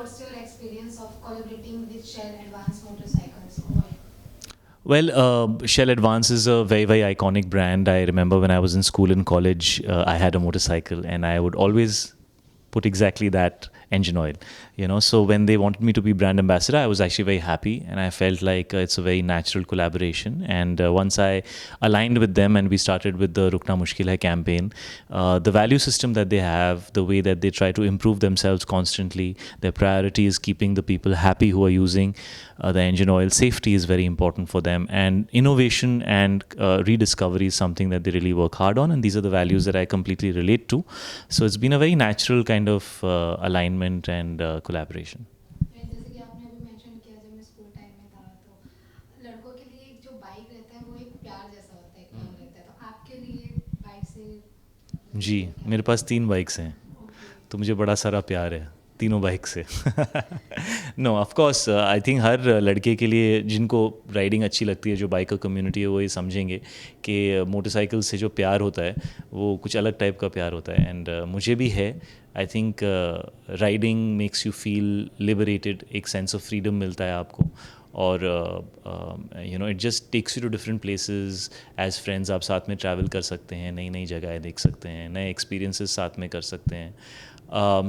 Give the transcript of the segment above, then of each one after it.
what's your experience of collaborating with Shell Advanced Motorcycles? Well, Shell Advance is a very, very iconic brand. I remember when I was in school and college, I had a motorcycle, and I would always put exactly that engine oil. So when they wanted me to be brand ambassador, I was actually very happy, and I felt like it's a very natural collaboration. And once I aligned with them and we started with the Rukna Mushkil Hai campaign, the value system that they have, the way that they try to improve themselves constantly, their priority is keeping the people happy who are using the engine oil. Safety is very important for them, and innovation and rediscovery is something that they really work hard on, and these are the values that I completely relate to. So it's been a very natural kind of alignment and collaboration. जैसे कि आपने अभी mention किया जब मैं school time में था तो लड़कों के लिए एक जो बाइक रहता है वो एक प्यार जैसा होता है एक लव रहता है तो आपके लिए बाइक से जी, रिलेटेड क्या मेरे है? पास 3 बाइक्स हैं, ओके तो मुझे बड़ा सारा प्यार है तीनों बाइक से। No, of course I think हर लड़के के लिए जिनको राइडिंग अच्छी लगती है, जो बाइकर कम्युनिटी है, वो ये समझेंगे कि मोटरसाइकिल से जो प्यार होता है वो कुछ अलग टाइप का प्यार होता है, एंड मुझे भी है। I think riding makes you feel liberated, एक सेंस ऑफ फ्रीडम मिलता है आपको, और it just takes you to different places. As friends आप साथ में ट्रैवल कर सकते हैं, नई नई जगहें देख सकते हैं, नए एक्सपीरियंसेस साथ में कर सकते हैं।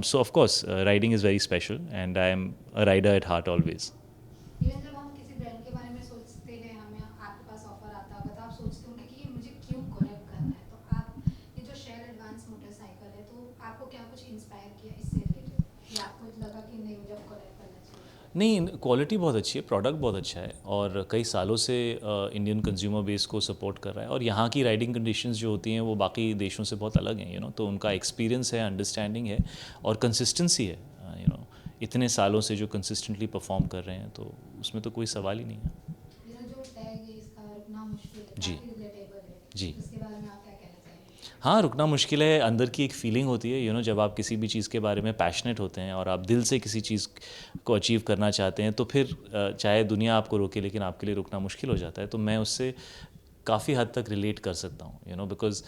So of course, riding is very special, and I am a rider at heart always. Even जब हम किसी ब्रांड के बारे में सोचते हैं हमें आपके पास ऑफर आता होगा तो आप सोचते होंगे कि ये मुझे क्यों कोलैब करना है तो आप ये जो शेयर एडवांस मोटरसाइकिल है तो आपको क्या कुछ इंस्पायर किया इससे रिलेटेड या आपको लगा कि नहीं मुझे कोलैब करना चाहिए? नहीं, क्वालिटी बहुत अच्छी है, प्रोडक्ट बहुत अच्छा है, और कई सालों से इंडियन कंज्यूमर बेस को सपोर्ट कर रहा है, और यहाँ की राइडिंग कंडीशंस जो होती हैं वो बाकी देशों से बहुत अलग हैं, तो उनका एक्सपीरियंस है, अंडरस्टैंडिंग है, और कंसिस्टेंसी है। इतने सालों से जो कंसिस्टेंटली परफॉर्म कर रहे हैं, तो उसमें तो कोई सवाल ही नहीं है। मेरा जो टैग है इसका रुकना मुश्किल है जी। काफ़ी रिलेटेबल है जी। उसके बारे में आप क्या कहना चाहेंगे? हाँ, रुकना मुश्किल है, अंदर की एक फ़ीलिंग होती है, जब आप किसी भी चीज़ के बारे में पैशनेट होते हैं और आप दिल से किसी चीज़ को अचीव करना चाहते हैं, तो फिर चाहे दुनिया आपको रोके, लेकिन आपके लिए रुकना मुश्किल हो जाता है। तो मैं उससे काफ़ी हद तक रिलेट कर सकता हूँ, बिकॉज़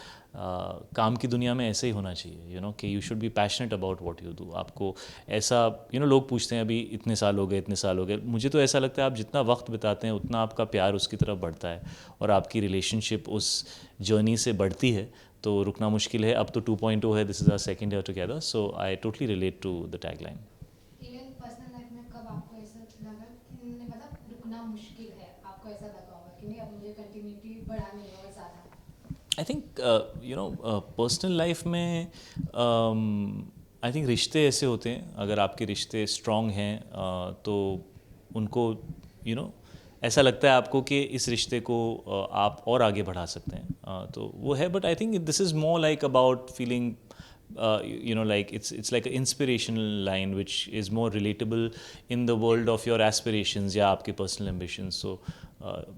काम की दुनिया में ऐसे ही होना चाहिए, कि you should be passionate about what you do. आपको ऐसा, लोग पूछते हैं अभी इतने साल हो गए, इतने साल हो गए। मुझे तो ऐसा लगता है आप जितना वक्त बिताते हैं उतना आपका प्यार उसकी तरफ बढ़ता है, और आपकी रिलेशनशिप उस जर्नी से बढ़ती है। तो रुकना मुश्किल है, अब तो 2.0 है, this is our second year together, so I totally relate to the tagline. Even personal life में कब आपको ऐसा लगा कि नहीं, मतलब रुकना मुश्किल है आपको ऐसा लगा होगा कि नहीं अब मुझे कंटिन्यूटी बढ़ानी है और ज़्यादा? आई थिंक पर्सनल लाइफ में आई थिंक रिश्ते ऐसे होते हैं, अगर आपके रिश्ते स्ट्रॉन्ग हैं तो उनको ऐसा लगता है आपको कि इस रिश्ते को आप और आगे बढ़ा सकते हैं, तो वो है। But I think this is more like about feeling, like it's like an inspirational line which is more relatable in the world of your aspirations या आपके personal ambitions, so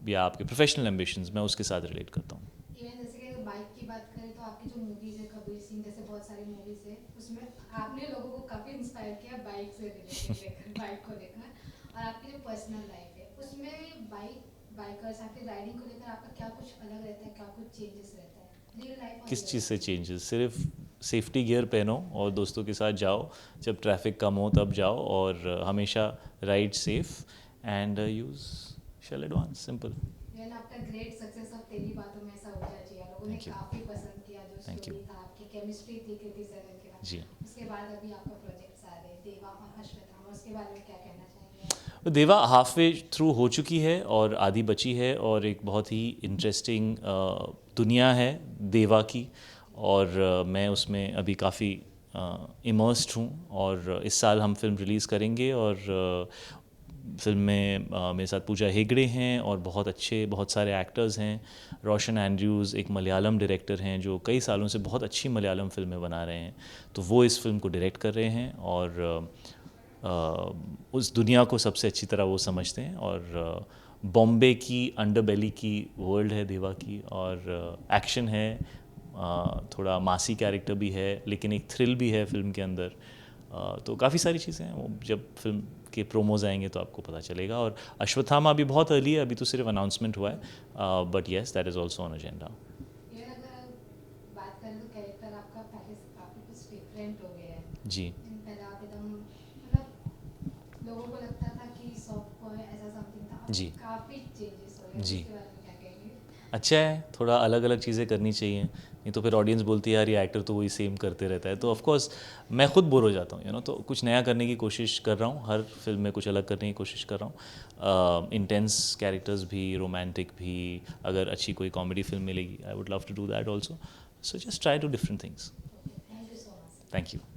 या आपके professional ambitions, मैं उसके साथ relate करता हूँ। Even जैसे कि बाइक की बात करें तो आपकी जो मूवीज है कबीर सिंह जैसे बहुत सारी मूवीज है उसमें आपने लोगों को काफी इंस्पायर किया बाइक से रिलेटेड लेकर बाइक को लेकर और आपकी जो पर्सनल लाइफ है उसमें बाइकर्स आपकी राइडिंग को लेकर आपका क्या कुछ अलग रहता है क्या कुछ चेंजेस रहता है रियल लाइफ और किस रियल चीज़ से लाइफ? चेंजेस? सिर्फ सेफ्टी गियर पहनो और दोस्तों के साथ जाओ, जब ट्रैफिक कम हो तब जाओ, और हमेशा ride safe and use Shell Advance, simple. Even आपका ग्रेट सक्सेस अब तेरी बातों में ऐसा हो जाना चाहिए लोगों ने थैंक यू। काफी पसंद किया जो थैंक यू। स्टोरी था आपकी केमिस्ट्री थी कृति सेनन के जी। बाद उसके बाद अभी आपका प्रोजेक्ट्स आ रहे हैं देवा और अश्वत्थामा उसके बारे में क्या कहना चाहेंगे आप? देवा हाफ वे थ्रू हो चुकी है और आधी बची है, और एक बहुत ही इंटरेस्टिंग दुनिया है देवा की, और मैं उसमें अभी काफ़ी इमर्स्ड हूँ, और इस साल हम फिल्म रिलीज़ करेंगे, और फिल्म में मेरे साथ पूजा हेगड़े हैं और बहुत अच्छे बहुत सारे एक्टर्स हैं। रोशन एंड्रयूज़ एक मलयालम डायरेक्टर हैं जो कई सालों से बहुत अच्छी मलयालम फिल्में बना रहे हैं, तो वो इस फिल्म को डायरेक्ट कर रहे हैं, और उस दुनिया को सबसे अच्छी तरह वो समझते हैं, और बॉम्बे की अंडरबेली की वर्ल्ड है देवा की, और एक्शन है, थोड़ा मासी कैरेक्टर भी है, लेकिन एक थ्रिल भी है फिल्म के अंदर, तो काफ़ी सारी चीज़ें हैं। वो जब फिल्म के प्रोमोज आएंगे तो आपको पता चलेगा। और अश्वत्थामा अभी बहुत अर्ली है, अभी तो सिर्फ अनाउंसमेंट हुआ है, but yes that is also on agenda. Even अगर बात करें तो कैरेक्टर आपका पहले से काफी कुछ डिफरेंट हो गया है जी। पहले आप एकदम मतलब लोगों को लगता था कि सॉफ्ट बॉय ऐसा समथिंग था, जी। काफ़ी चेंजेस हो गए, जी। उसके बारे में क्या कहेंगे? अच्छा है, थोड़ा अलग अलग चीज़ें करनी चाहिए, नहीं तो फिर ऑडियंस बोलती है यार ये एक्टर तो वही सेम करते रहता है, तो ऑफ कोर्स मैं खुद बोर हो जाता हूँ, तो कुछ नया करने की कोशिश कर रहा हूँ, हर फिल्म में कुछ अलग करने की कोशिश कर रहा हूँ, इंटेंस कैरेक्टर्स भी, रोमांटिक भी, अगर अच्छी कोई कॉमेडी फिल्म मिलेगी I would love to do that also, so just try to different things. Thank you so much. Thank you.